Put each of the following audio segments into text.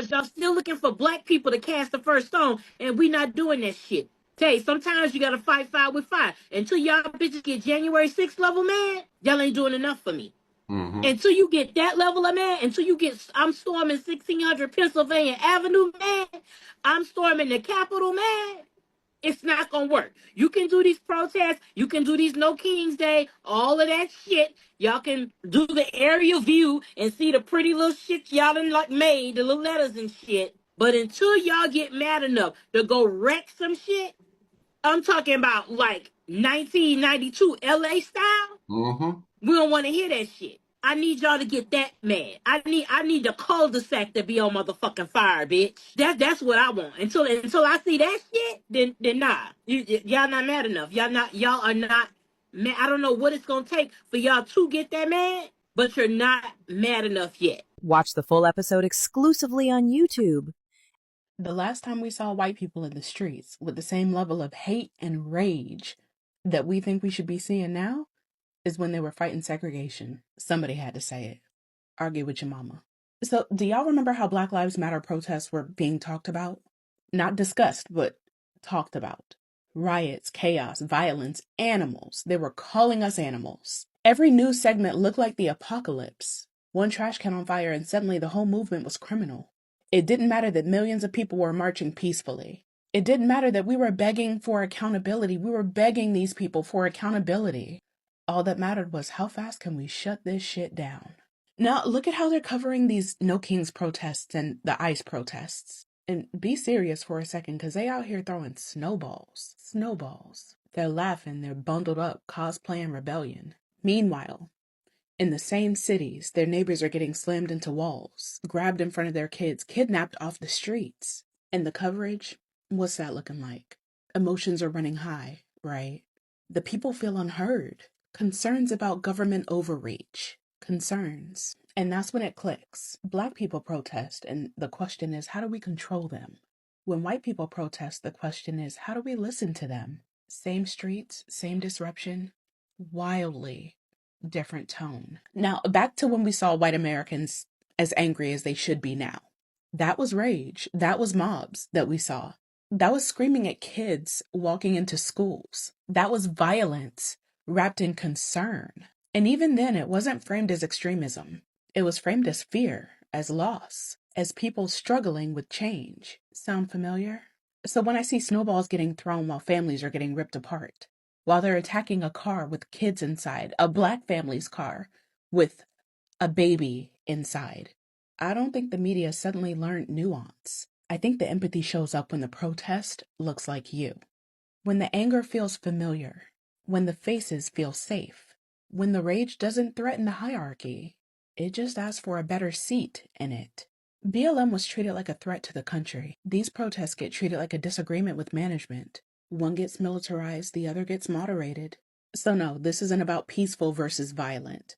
because y'all still looking for black people to cast the first stone, and we not doing that shit. Hey, sometimes you gotta fight fire with fire. Until y'all bitches get January 6th level mad, y'all ain't doing enough for me. Until you get that level of mad, until you get, I'm storming 1600 Pennsylvania Avenue mad, I'm storming the Capitol mad, it's not gonna work. You can do these protests, you can do these No Kings Day, all of that shit. Y'all can do the aerial view and see the pretty little shit y'all done like made, the little letters and shit. But until y'all get mad enough to go wreck some shit, I'm talking about like 1992 LA style. We don't want to hear that shit. I need y'all to get that mad. I need the cul-de-sac to be on motherfucking fire, bitch. That's what I want. Until I see that shit, then nah. Y'all not mad enough. Y'all are not mad. I don't know what it's gonna take for y'all to get that mad, but you're not mad enough yet. Watch the full episode exclusively on YouTube. The last time we saw white people in the streets with the same level of hate and rage that we think we should be seeing now is when they were fighting segregation. Somebody had to say it. Argue with your mama. So, do y'all remember how Black Lives Matter protests were being talked about? Not discussed, but talked about. Riots, chaos, violence, animals. They were calling us animals. Every news segment looked like the apocalypse. One trash can on fire and suddenly the whole movement was criminal. It didn't matter that millions of people were marching peacefully. It didn't matter that we were begging for accountability. We were begging these people for accountability. All that mattered was how fast can we shut this shit down? Now, look at how they're covering these No Kings protests and the ICE protests. And be serious for a second, because they out here throwing snowballs. Snowballs. They're laughing, they're bundled up, cosplaying rebellion. Meanwhile, in the same cities, their neighbors are getting slammed into walls, grabbed in front of their kids, kidnapped off the streets. And the coverage, what's that looking like? Emotions are running high, right? The people feel unheard. Concerns about government overreach. Concerns. And that's when it clicks. Black people protest, and the question is, how do we control them? When white people protest, the question is, how do we listen to them? Same streets, same disruption, wildly different tone. Now, back to when we saw white Americans as angry as they should be now. That was rage. That was mobs that we saw. That was screaming at kids walking into schools. That was violence wrapped in concern. And even then, it wasn't framed as extremism. It was framed as fear, as loss, as people struggling with change. Sound familiar? So when I see snowballs getting thrown while families are getting ripped apart, while they're attacking a car with kids inside, a black family's car with a baby inside, I don't think the media suddenly learned nuance. I think the empathy shows up when the protest looks like you. When the anger feels familiar. When the faces feel safe. When the rage doesn't threaten the hierarchy. It just asks for a better seat in it. BLM was treated like a threat to the country. These protests get treated like a disagreement with management. One gets militarized, the other gets moderated. So no, this isn't about peaceful versus violent.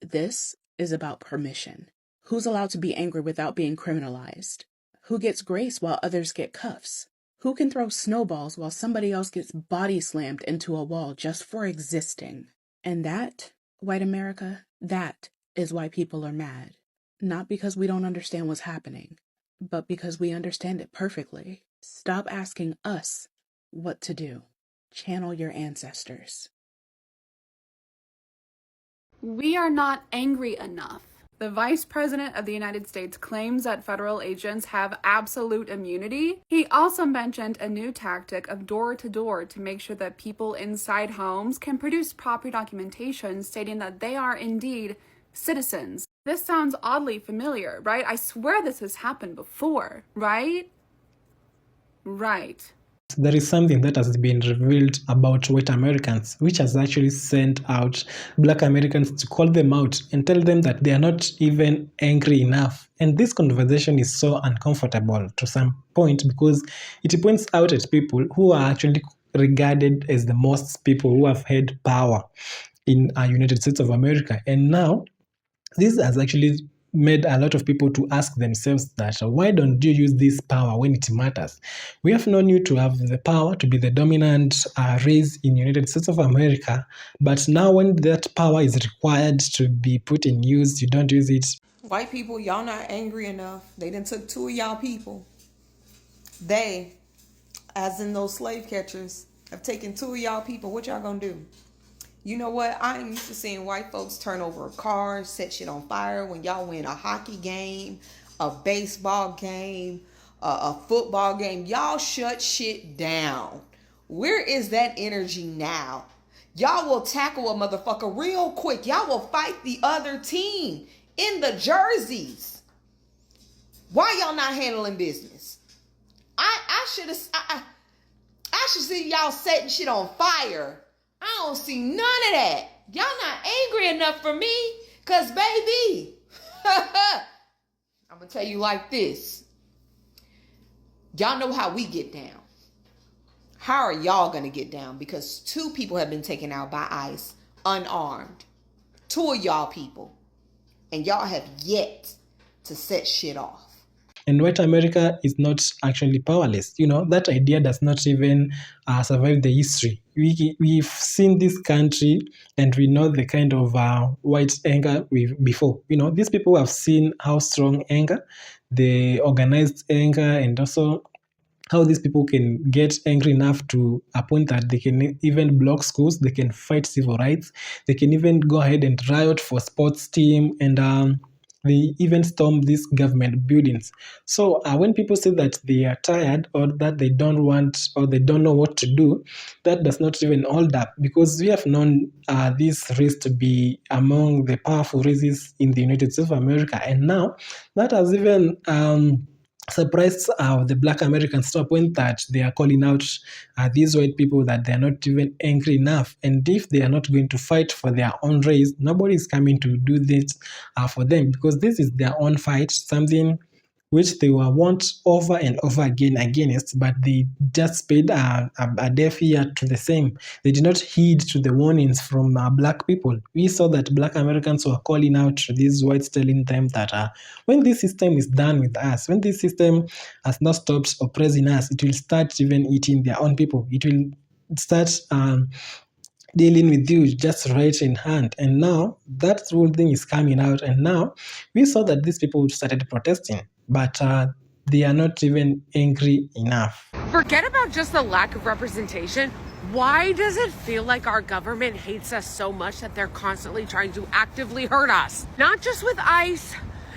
This is about permission. Who's allowed to be angry without being criminalized? Who gets grace while others get cuffs? Who can throw snowballs while somebody else gets body slammed into a wall just for existing? And that, white America, that is why people are mad. Not because we don't understand what's happening, but because we understand it perfectly. Stop asking us what to do. Channel your ancestors. We are not angry enough. The Vice President of the United States claims that federal agents have absolute immunity. He also mentioned a new tactic of door-to-door to make sure that people inside homes can produce proper documentation stating that they are indeed citizens. This sounds oddly familiar, right? I swear this has happened before, right? Right. There is something that has been revealed about white Americans, which has actually sent out black Americans to call them out and tell them that they are not even angry enough. And this conversation is so uncomfortable to some point because it points out at people who are actually regarded as the most people who have had power in the United States of America. And now, this has actually made a lot of people to ask themselves that why don't you use this power when it matters? We have known you to have the power to be the dominant race in the United States of America, but now when that power is required to be put in use, you don't use it. White people, y'all not angry enough. They done took 2 of y'all people. They, as in those slave catchers, have taken 2 of y'all people. What y'all gonna do? You know what? I am used to seeing white folks turn over cars, set shit on fire when y'all win a hockey game, a baseball game, a football game. Y'all shut shit down. Where is that energy now? Y'all will tackle a motherfucker real quick. Y'all will fight the other team in the jerseys. Why y'all not handling business? I should see y'all setting shit on fire. I don't see none of that. Y'all not angry enough for me. Cause baby, I'm gonna tell you like this. Y'all know how we get down. How are y'all gonna get down? Because 2 people have been taken out by ICE unarmed. 2 of y'all people. And y'all have yet to set shit off. And white America is not actually powerless. That idea does not even survive the history. We've seen this country and we know the kind of white anger before. These people have seen how strong anger, the organized anger, and also how these people can get angry enough to a point that they can even block schools, they can fight civil rights, they can even go ahead and riot for sports team, and they even storm these government buildings. So when people say that they are tired or that they don't want or they don't know what to do, that does not even hold up, because we have known this race to be among the powerful races in the United States of America, and now that has even surprised the Black Americans to a point that they are calling out these white people that they are not even angry enough. And if they are not going to fight for their own race, nobody is coming to do this for them, because this is their own fight, something which they were warned over and over again against, but they just paid a deaf ear to the same. They did not heed to the warnings from Black people. We saw that Black Americans were calling out to these whites, telling them that when this system is done with us, when this system has not stopped oppressing us, it will start even eating their own people. It will start dealing with you just right in hand. And now that whole thing is coming out, and now we saw that these people started protesting, but they are not even angry enough. Forget about just the lack of representation. Why does it feel like our government hates us so much that they're constantly trying to actively hurt us? Not just with ICE,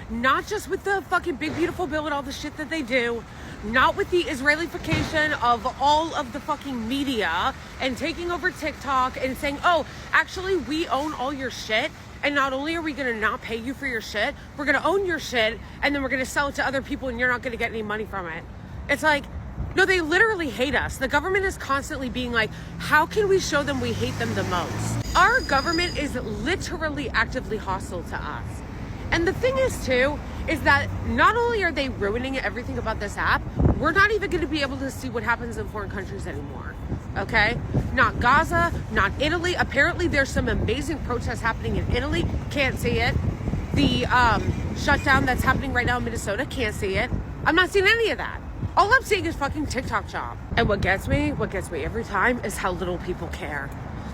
not just with the fucking big beautiful bill and all the shit that they do, not with the Israelification of all of the fucking media and taking over TikTok and saying, oh, actually we own all your shit. And not only are we going to not pay you for your shit, we're going to own your shit and then we're going to sell it to other people and you're not going to get any money from it. It's like, no, they literally hate us. The government is constantly being like, how can we show them we hate them the most? Our government is literally actively hostile to us. And the thing is too, is that not only are they ruining everything about this app, we're not even going to be able to see what happens in foreign countries anymore. Okay? Not Gaza, not Italy. Apparently there's some amazing protests happening in Italy. Can't see it. The shutdown that's happening right now in Minnesota, can't see it. I'm not seeing any of that. All I'm seeing is fucking TikTok shop. And what gets me every time is how little people care.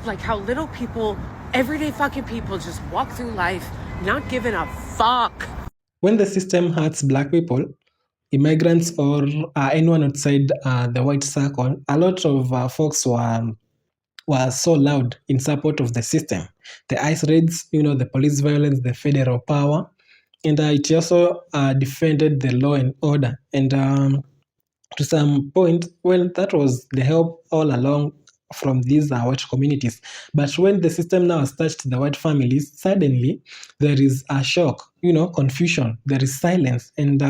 Like how little people, everyday fucking people just walk through life not giving a fuck. When the system hurts Black people, immigrants, or anyone outside the white circle, a lot of folks were so loud in support of the system. The ICE raids, the police violence, the federal power, and it also defended the law and order. And to some point, well, that was the help all along from these white communities. But when the system now has touched the white families, suddenly there is a shock, confusion, there is silence. And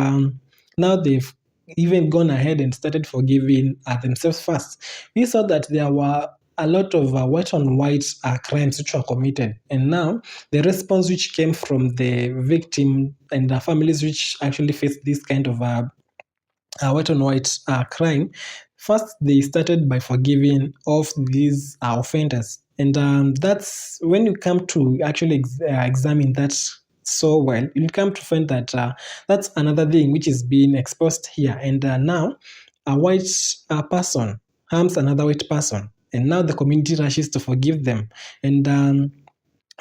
now they've even gone ahead and started forgiving themselves first. We saw that there were a lot of white on white crimes which were committed. And now the response which came from the victim and the families which actually faced this kind of white on white crime, first they started by forgiving of these offenders. And that's when you come to actually examine that so well, you'll come to find that that's another thing which is being exposed here. And now a white person harms another white person, and now the community rushes to forgive them. And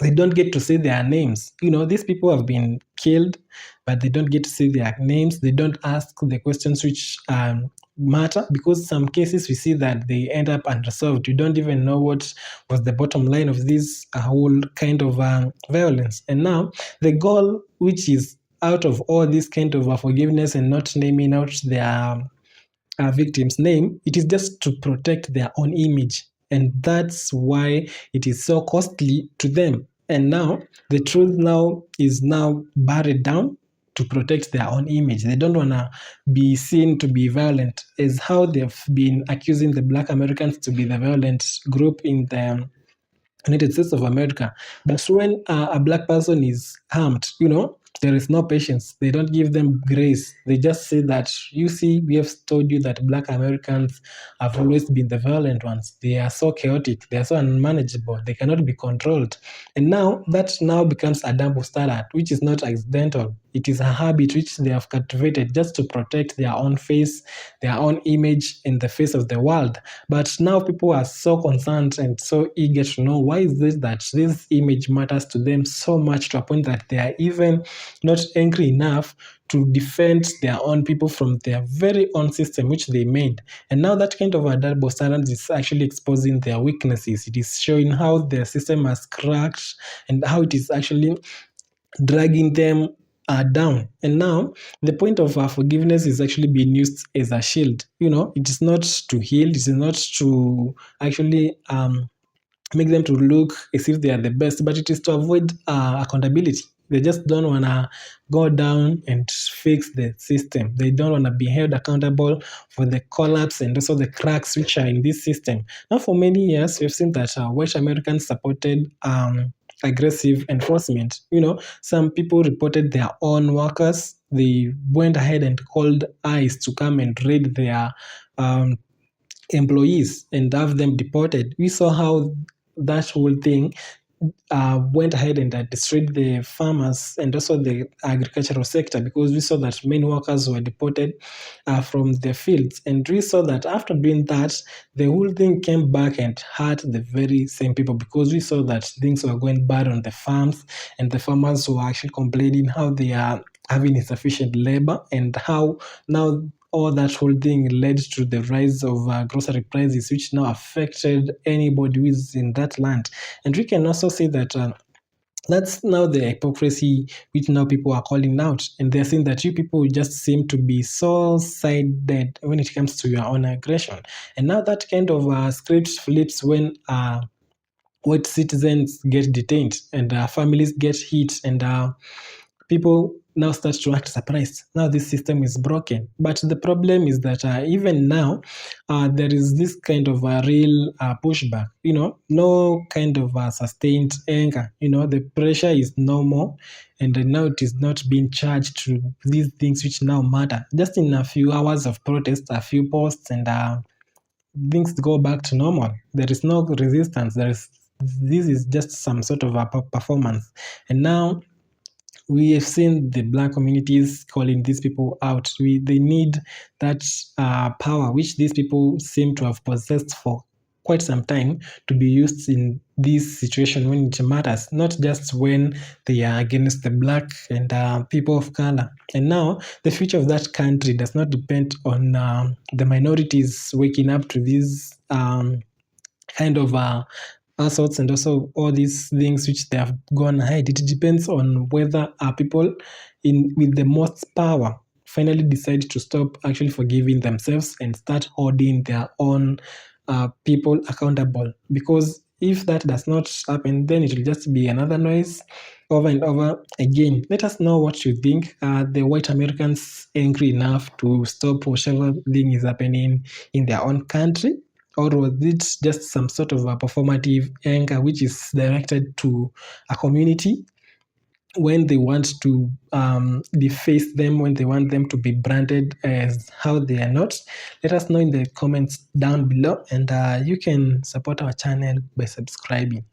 they don't get to see their names. These people have been killed, but they don't get to see their names. They don't ask the questions which matter, because some cases we see that they end up unresolved. You don't even know what was the bottom line of this whole kind of violence. And now the goal, which is out of all this kind of forgiveness and not naming out their victim's name, it is just to protect their own image. And that's why it is so costly to them. And now the truth now is now buried down to protect their own image. They don't want to be seen to be violent, as how they've been accusing the Black Americans to be the violent group in the United States of America. But when a Black person is harmed, there is no patience. They don't give them grace. They just say that, you see, we have told you that Black Americans have always been the violent ones. They are so chaotic. They are so unmanageable. They cannot be controlled. And now that now becomes a double standard, which is not accidental. It is a habit which they have cultivated just to protect their own face, their own image in the face of the world. But now people are so concerned and so eager to know, why is this that this image matters to them so much, to a point that they are even not angry enough to defend their own people from their very own system which they made. And now that kind of a double standard is actually exposing their weaknesses. It is showing how their system has cracked and how it is actually dragging them down. And now the point of forgiveness is actually being used as a shield. It is not to heal, it is not to actually make them to look as if they are the best, but it is to avoid accountability. They just don't want to go down and fix the system. They don't want to be held accountable for the collapse and also the cracks which are in this system. Now, for many years, we've seen that white Americans supported aggressive enforcement. Some people reported their own workers. They went ahead and called ICE to come and raid their employees and have them deported. We saw how that whole thing went ahead and destroyed the farmers and also the agricultural sector, because we saw that many workers were deported from their fields. And we saw that after doing that, the whole thing came back and hurt the very same people, because we saw that things were going bad on the farms, and the farmers were actually complaining how they are having insufficient labor, and how now all that whole thing led to the rise of grocery prices, which now affected anybody who is in that land. And we can also see that that's now the hypocrisy which now people are calling out, and they're saying that you people just seem to be so sided when it comes to your own aggression. And now that kind of script flips when white citizens get detained and families get hit, and people now start to act surprised. Now this system is broken. But the problem is that even now, there is this kind of a real pushback, no kind of sustained anger. The pressure is no more, and now it is not being charged to these things which now matter. Just in a few hours of protest, a few posts, and things go back to normal. There is no resistance. This is just some sort of a performance. And now we have seen the Black communities calling these people out. They need that power which these people seem to have possessed for quite some time, to be used in this situation when it matters, not just when they are against the Black and people of color. And now the future of that country does not depend on the minorities waking up to these kind of assaults and also all these things which they have gone ahead. It depends on whether people with the most power finally decide to stop actually forgiving themselves and start holding their own people accountable. Because if that does not happen, then it will just be another noise over and over again. Let us know what you think. Are the white Americans angry enough to stop whatever thing is happening in their own country? Or was it just some sort of a performative anger which is directed to a community when they want to deface them, when they want them to be branded as how they are not? Let us know in the comments down below, and you can support our channel by subscribing.